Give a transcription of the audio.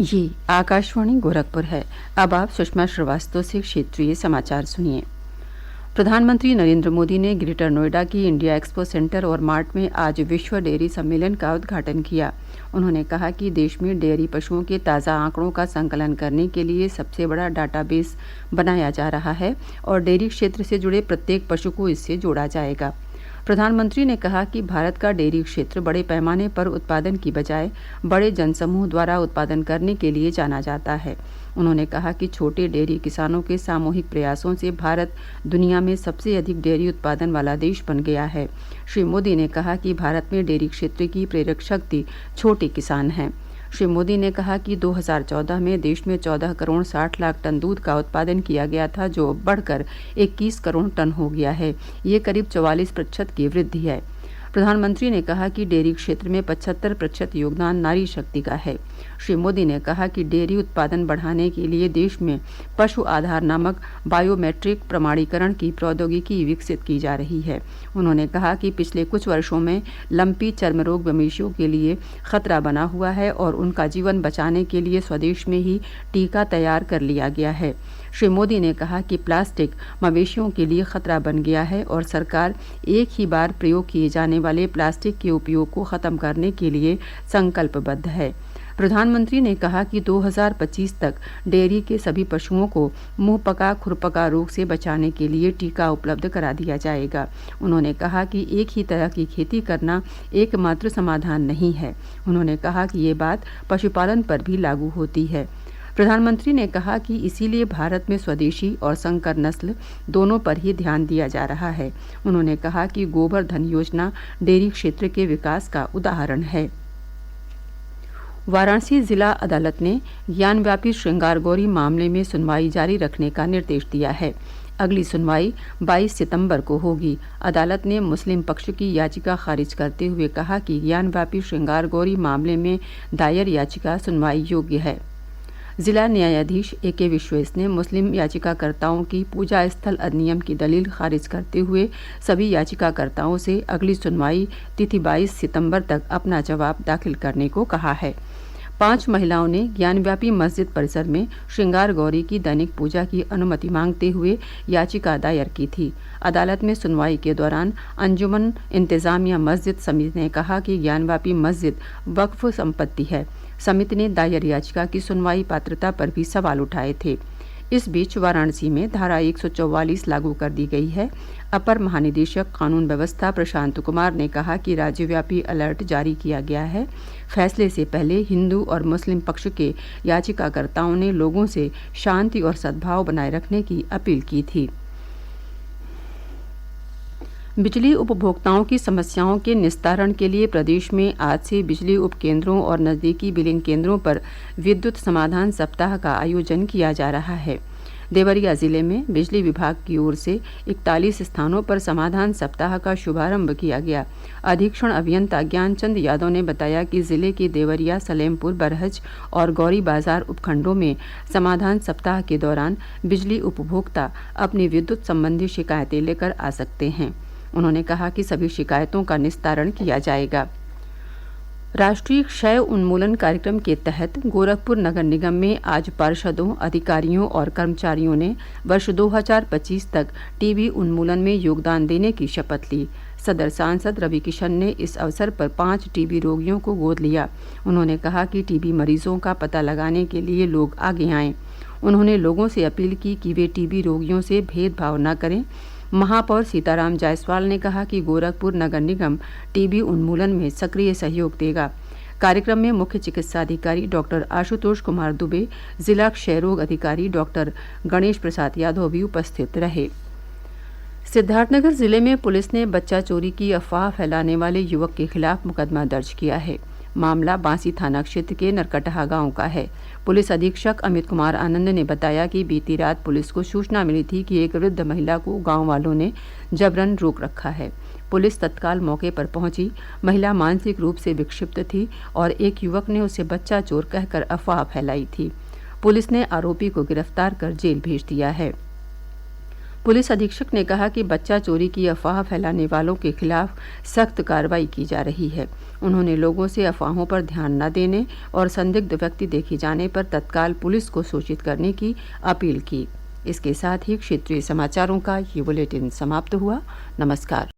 ये आकाशवाणी गोरखपुर है। अब आप सुषमा श्रीवास्तव से क्षेत्रीय समाचार सुनिए। प्रधानमंत्री नरेंद्र मोदी ने ग्रेटर नोएडा की इंडिया एक्सपो सेंटर और मार्ट में आज विश्व डेयरी सम्मेलन का उद्घाटन किया। उन्होंने कहा कि देश में डेयरी पशुओं के ताज़ा आंकड़ों का संकलन करने के लिए सबसे बड़ा डाटाबेस बनाया जा रहा है और डेयरी क्षेत्र से जुड़े प्रत्येक पशु को इससे जोड़ा जाएगा। प्रधानमंत्री ने कहा कि भारत का डेयरी क्षेत्र बड़े पैमाने पर उत्पादन की बजाय बड़े जनसमूह द्वारा उत्पादन करने के लिए जाना जाता है। उन्होंने कहा कि छोटे डेयरी किसानों के सामूहिक प्रयासों से भारत दुनिया में सबसे अधिक डेयरी उत्पादन वाला देश बन गया है। श्री मोदी ने कहा कि भारत में डेयरी क्षेत्र की प्रेरक शक्ति छोटे किसान हैं। श्री मोदी ने कहा कि 2014 में देश में 14 करोड़ 60 लाख टन दूध का उत्पादन किया गया था, जो बढ़कर 21 करोड़ टन हो गया है। ये करीब 44% की वृद्धि है। प्रधानमंत्री ने कहा कि डेयरी क्षेत्र में 75% योगदान नारी शक्ति का है। श्री मोदी ने कहा कि डेयरी उत्पादन बढ़ाने के लिए देश में पशु आधार नामक बायोमेट्रिक प्रमाणीकरण की प्रौद्योगिकी विकसित की जा रही है। उन्होंने कहा कि पिछले कुछ वर्षों में लंपी चर्म रोग मवेशियों के लिए खतरा बना हुआ है और उनका जीवन बचाने के लिए स्वदेश में ही टीका तैयार कर लिया गया है। श्री मोदी ने कहा कि प्लास्टिक मवेशियों के लिए खतरा बन गया है और सरकार एक ही बार प्रयोग किए जाने वाले प्लास्टिक के उपयोग को खत्म करने के लिए संकल्पबद्ध है। प्रधानमंत्री ने कहा कि 2025 तक डेयरी के सभी पशुओं को मुंहपका खुरपका रोग से बचाने के लिए टीका उपलब्ध करा दिया जाएगा। उन्होंने कहा कि एक ही तरह की खेती करना एकमात्र समाधान नहीं है। उन्होंने कहा कि ये बात पशुपालन पर भी लागू होती है। प्रधानमंत्री ने कहा कि इसीलिए भारत में स्वदेशी और संकर नस्ल दोनों पर ही ध्यान दिया जा रहा है। उन्होंने कहा कि गोबर धन योजना डेयरी क्षेत्र के विकास का उदाहरण है। वाराणसी जिला अदालत ने ज्ञानव्यापी श्रृंगार गौरी मामले में सुनवाई जारी रखने का निर्देश दिया है। अगली सुनवाई 22 सितंबर को होगी। अदालत ने मुस्लिम पक्ष की याचिका खारिज करते हुए कहा कि ज्ञानव्यापी श्रृंगार गौरी मामले में दायर याचिका सुनवाई योग्य है। जिला न्यायाधीश A.K. विश्वेश ने मुस्लिम याचिकाकर्ताओं की पूजा स्थल अधिनियम की दलील खारिज करते हुए सभी याचिकाकर्ताओं से अगली सुनवाई तिथि 22 सितंबर तक अपना जवाब दाखिल करने को कहा है। 5 महिलाओं ने ज्ञानव्यापी मस्जिद परिसर में श्रृंगार गौरी की दैनिक पूजा की अनुमति मांगते हुए याचिका दायर की थी। अदालत में सुनवाई के दौरान अंजुमन इंतजामिया मस्जिद समिति ने कहा कि ज्ञानव्यापी मस्जिद वक्फ संपत्ति है। समिति ने दायर याचिका की सुनवाई पात्रता पर भी सवाल उठाए थे। इस बीच वाराणसी में धारा 144 लागू कर दी गई है। अपर महानिदेशक कानून व्यवस्था प्रशांत कुमार ने कहा कि राज्यव्यापी अलर्ट जारी किया गया है। फैसले से पहले हिंदू और मुस्लिम पक्ष के याचिकाकर्ताओं ने लोगों से शांति और सद्भाव बनाए रखने की अपील की थी। बिजली उपभोक्ताओं की समस्याओं के निस्तारण के लिए प्रदेश में आज से बिजली उपकेंद्रों और नज़दीकी बिलिंग केंद्रों पर विद्युत समाधान सप्ताह का आयोजन किया जा रहा है। देवरिया जिले में बिजली विभाग की ओर से 41 स्थानों पर समाधान सप्ताह का शुभारंभ किया गया। अधीक्षण अभियंता ज्ञानचंद यादव ने बताया कि जिले के देवरिया, सलेमपुर, बरहज और गौरी बाजार उपखंडों में समाधान सप्ताह के दौरान बिजली उपभोक्ता अपनी विद्युत संबंधी शिकायतें लेकर आ सकते हैं। उन्होंने कहा कि सभी शिकायतों का निस्तारण किया जाएगा। राष्ट्रीय क्षय उन्मूलन कार्यक्रम के तहत गोरखपुर नगर निगम में आज पार्षदों, अधिकारियों और कर्मचारियों ने वर्ष 2025 तक टीबी उन्मूलन में योगदान देने की शपथ ली। सदर सांसद रवि किशन ने इस अवसर पर 5 टीबी रोगियों को गोद लिया। उन्होंने कहा कि टीबी मरीजों का पता लगाने के लिए लोग आगे आएं। उन्होंने लोगों से अपील की कि वे टीबी रोगियों से भेदभाव न करें। महापौर सीताराम जायसवाल ने कहा कि गोरखपुर नगर निगम टीबी उन्मूलन में सक्रिय सहयोग देगा। कार्यक्रम में मुख्य चिकित्साधिकारी डॉक्टर आशुतोष कुमार दुबे, जिला क्षय रोग अधिकारी डॉक्टर गणेश प्रसाद यादव भी उपस्थित रहे। सिद्धार्थनगर जिले में पुलिस ने बच्चा चोरी की अफवाह फैलाने वाले युवक के खिलाफ मुकदमा दर्ज किया है। मामला बांसी थाना क्षेत्र के नरकटहा गांव का है। पुलिस अधीक्षक अमित कुमार आनंद ने बताया कि बीती रात पुलिस को सूचना मिली थी कि एक वृद्ध महिला को गांव वालों ने जबरन रोक रखा है। पुलिस तत्काल मौके पर पहुंची। महिला मानसिक रूप से विक्षिप्त थी और एक युवक ने उसे बच्चा चोर कहकर अफवाह फैलाई थी। पुलिस ने आरोपी को गिरफ्तार कर जेल भेज दिया है। पुलिस अधीक्षक ने कहा कि बच्चा चोरी की अफवाह फैलाने वालों के खिलाफ सख्त कार्रवाई की जा रही है। उन्होंने लोगों से अफवाहों पर ध्यान न देने और संदिग्ध व्यक्ति देखे जाने पर तत्काल पुलिस को सूचित करने की अपील की। इसके साथ ही क्षेत्रीय समाचारों का ये बुलेटिन समाप्त हुआ। नमस्कार।